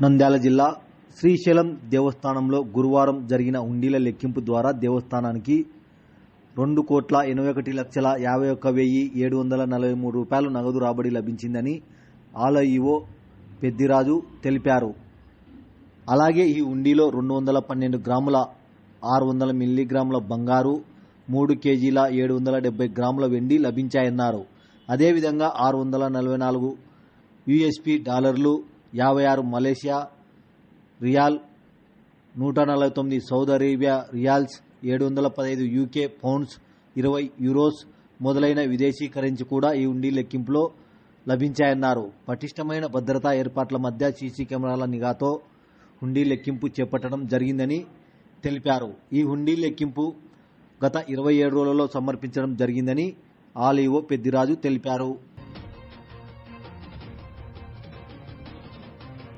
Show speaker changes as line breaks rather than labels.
నంద్యాల జిల్లా శ్రీశైలం దేవస్థానంలో గురువారం జరిగిన హుండీల లెక్కింపు ద్వారా దేవస్థానానికి 2,81,51,743 రూపాయలు నగదు రాబడి లభించిందని ఆలయ ఈవో పెద్దిరాజు తెలిపారు. అలాగే ఈ హుండీలో 212 గ్రాముల 600 మిల్లీగ్రాముల బంగారు, 3 కేజీల 770 గ్రాముల వెండి లభించాయన్నారు. అదేవిధంగా 644 యూఎస్పీ డాలర్లు, 56 Malaysia riyal, 149 Saudi Arabia riyals, 715 UK pounds, 20 euros మొదలైన విదేశీ కరెన్సీ కూడా ఈ హుండీ లెక్కింపులో లభించాయన్నారు. పటిష్టమైన భద్రతా ఏర్పాట్ల మధ్య సీసీ కెమెరాల నిఘాతో హుండీ లెక్కింపు చేపట్టడం జరిగిందని తెలిపారు. ఈ హుండీ లెక్కింపు గత 27 రోజులలో సమర్పించడం జరిగిందని ఆలయ ఈవో పెద్దిరాజు తెలిపారు.